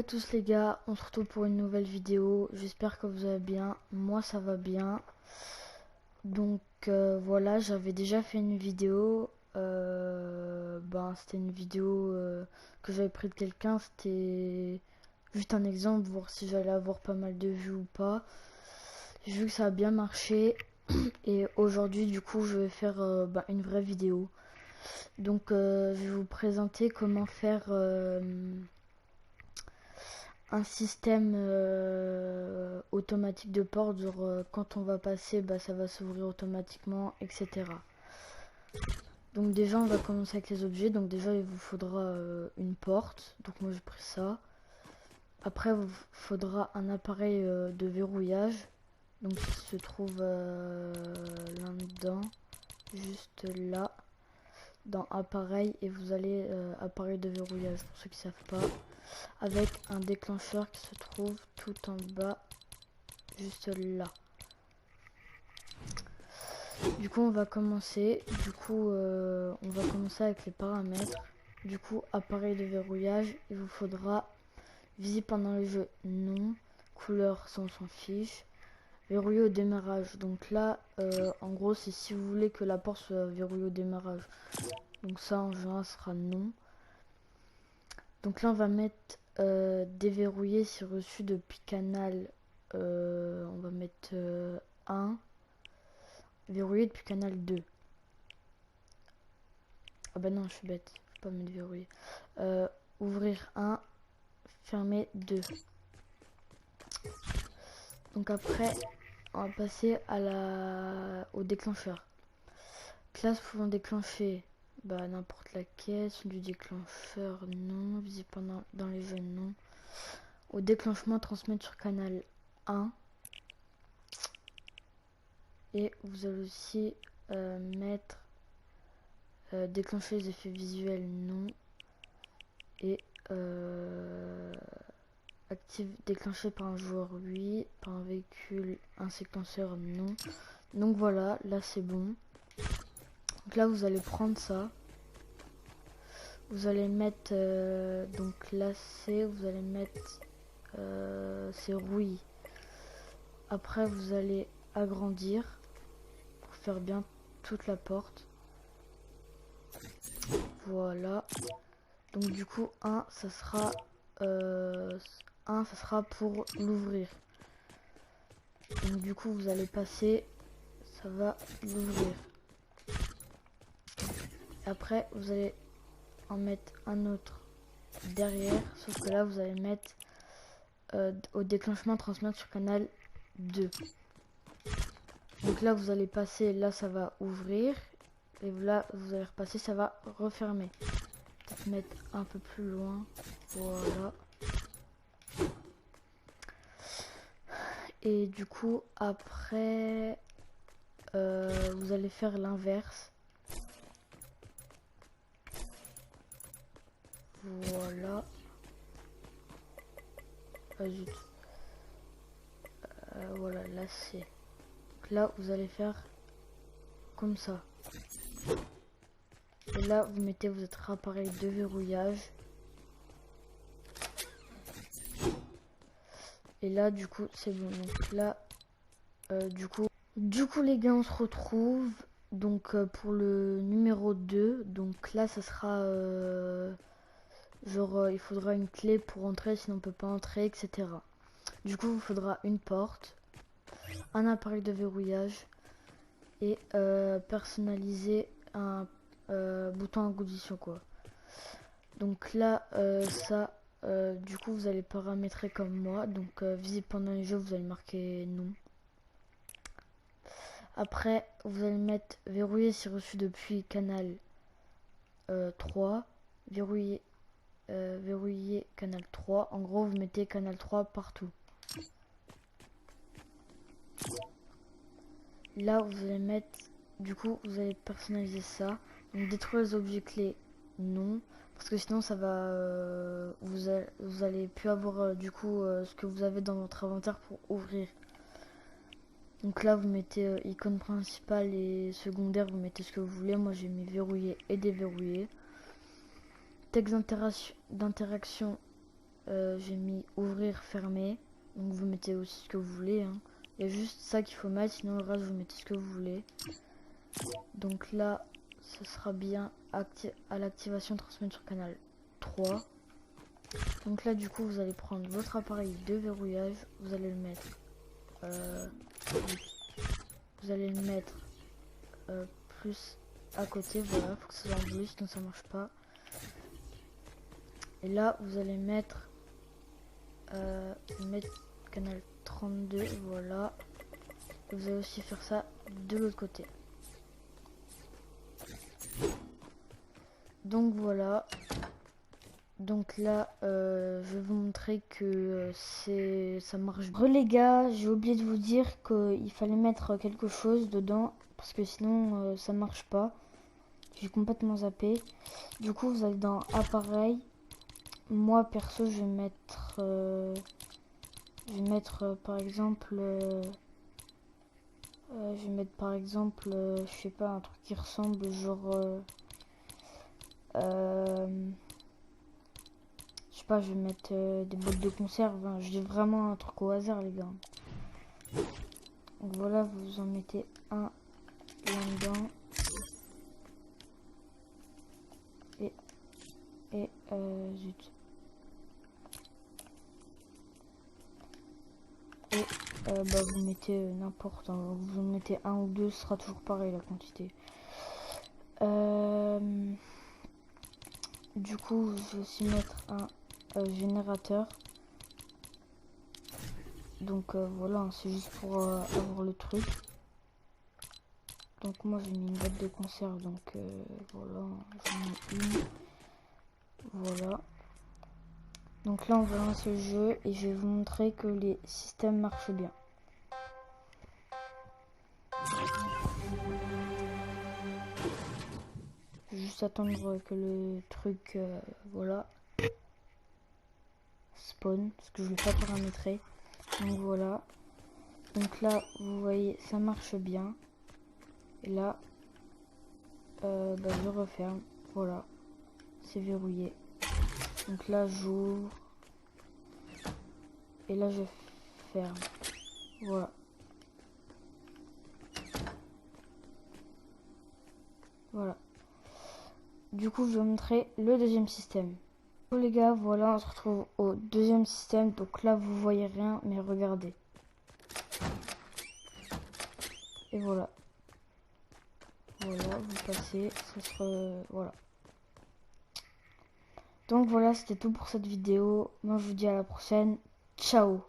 à tous les gars, on se retrouve pour une nouvelle vidéo. J'espère que vous allez bien, moi ça va bien. Donc voilà, j'avais déjà fait une vidéo. C'était une vidéo que j'avais pris de quelqu'un. C'était juste un exemple, voir si j'allais avoir pas mal de vues ou pas. J'ai vu que ça a bien marché. Et aujourd'hui du coup je vais faire une vraie vidéo. Donc je vais vous présenter comment faire un système automatique de porte, genre quand on va passer, ça va s'ouvrir automatiquement, etc. Donc déjà on va commencer avec les objets. Donc déjà il vous faudra une porte, donc moi j'ai pris ça. Après il vous faudra un appareil de verrouillage, donc il se trouve là-dedans, juste là, dans appareil, et vous allez appareil de verrouillage pour ceux qui savent pas, avec un déclencheur qui se trouve tout en bas, juste là. Du coup on va commencer. On va commencer avec les paramètres. Du coup, appareil de verrouillage, il vous faudra visible pendant le jeu, non. Couleur, ça on s'en fiche. Verrouillé au démarrage, donc là en gros c'est si vous voulez que la porte soit verrouillée au démarrage, donc ça en général sera non. Donc là on va mettre déverrouiller si reçu depuis canal, on va mettre 1, verrouillé depuis canal 2. Ah bah non, je suis bête, faut pas mettre verrouillé. Ouvrir 1, fermer 2. Donc après on va passer au déclencheur. Classe pouvant déclencher n'importe laquelle. Du déclencheur, non. Visible pendant dans les jeux, non. Au déclenchement, transmettre sur canal 1. Et vous allez aussi mettre déclencher les effets visuels, non. Et active déclenché par un joueur, oui. Par un véhicule, un séquenceur, non. Donc voilà, là c'est bon. Donc là vous allez prendre ça. Vous allez mettre donc là c'est, vous allez mettre c'est rouille. Après vous allez agrandir pour faire bien toute la porte. Voilà. Donc du coup 1 ça sera pour l'ouvrir. Donc du coup vous allez passer, ça va l'ouvrir. Après vous allez en mettre un autre derrière, sauf que là vous allez mettre au déclenchement transmettre sur canal 2. Donc là vous allez passer, là ça va ouvrir, et là vous allez repasser, ça va refermer. Peut-être mettre un peu plus loin, voilà. Et du coup après vous allez faire l'inverse. Voilà. Ah zut. Voilà, là c'est. Donc là vous allez faire comme ça. Et là vous mettez votre appareil de verrouillage. Et là du coup c'est bon. Donc là du coup les gars on se retrouve donc pour le numéro 2. Donc là ça sera il faudra une clé pour entrer, sinon on peut pas entrer, etc. Du coup il vous faudra une porte, un appareil de verrouillage et personnaliser un bouton agoudition quoi. Donc là du coup vous allez paramétrer comme moi. Donc visible pendant les jeux, vous allez marquer non. Après vous allez mettre verrouiller si reçu depuis canal 3, verrouiller canal 3. En gros vous mettez canal 3 partout. Là vous allez mettre, du coup vous allez personnaliser ça. Donc détruire les objets clés, non, parce que sinon ça va vous allez plus avoir du coup ce que vous avez dans votre inventaire pour ouvrir. Donc là vous mettez icône principale et secondaire, vous mettez ce que vous voulez. Moi j'ai mis verrouiller et déverrouiller. Texte d'interaction, j'ai mis ouvrir, fermer. Donc vous mettez aussi ce que vous voulez, hein. Il y a juste ça qu'il faut mettre, sinon le reste vous mettez ce que vous voulez. Donc là, ce sera bien à l'activation transmettre sur canal 3. Donc là du coup vous allez prendre votre appareil de verrouillage, vous allez le mettre plus à côté, voilà, faut que ça soit en bleu sinon ça marche pas. Et là vous allez mettre canal 32, voilà. Et vous allez aussi faire ça de l'autre côté. Donc voilà. Donc là, je vais vous montrer que ça marche. Les gars, j'ai oublié de vous dire qu'il fallait mettre quelque chose dedans parce que sinon ça marche pas. J'ai complètement zappé. Du coup, vous allez dans appareil. Moi perso, je vais mettre par exemple, je sais pas, un truc qui ressemble genre. Je sais pas, je vais mettre des boîtes de conserve, hein. Je dis vraiment un truc au hasard, les gars. Donc voilà, vous en mettez un là-dedans. Et zut. Et bah, vous mettez n'importe, hein. Vous en mettez un ou deux, ce sera toujours pareil la quantité. Du coup, je vais aussi mettre un générateur. Donc voilà, hein, c'est juste pour avoir le truc. Donc moi j'ai mis une boîte de conserve, donc voilà, j'en mets une. Voilà. Donc là on va lancer le jeu et je vais vous montrer que les systèmes marchent bien. Je vais juste attendre que le truc, voilà, spawn, parce que je ne l'ai pas paramétré. Donc voilà. Donc là vous voyez ça marche bien. Et là bah, je referme. Voilà. C'est verrouillé. Donc là j'ouvre. Et là je ferme. Voilà. Voilà. Du coup je vais vous montrer le deuxième système. Bon les gars, voilà, on se retrouve au deuxième système. Donc là vous voyez rien, mais regardez. Et voilà. Voilà, vous passez, ça sera... Voilà. Donc voilà, c'était tout pour cette vidéo. Moi je vous dis à la prochaine. Ciao.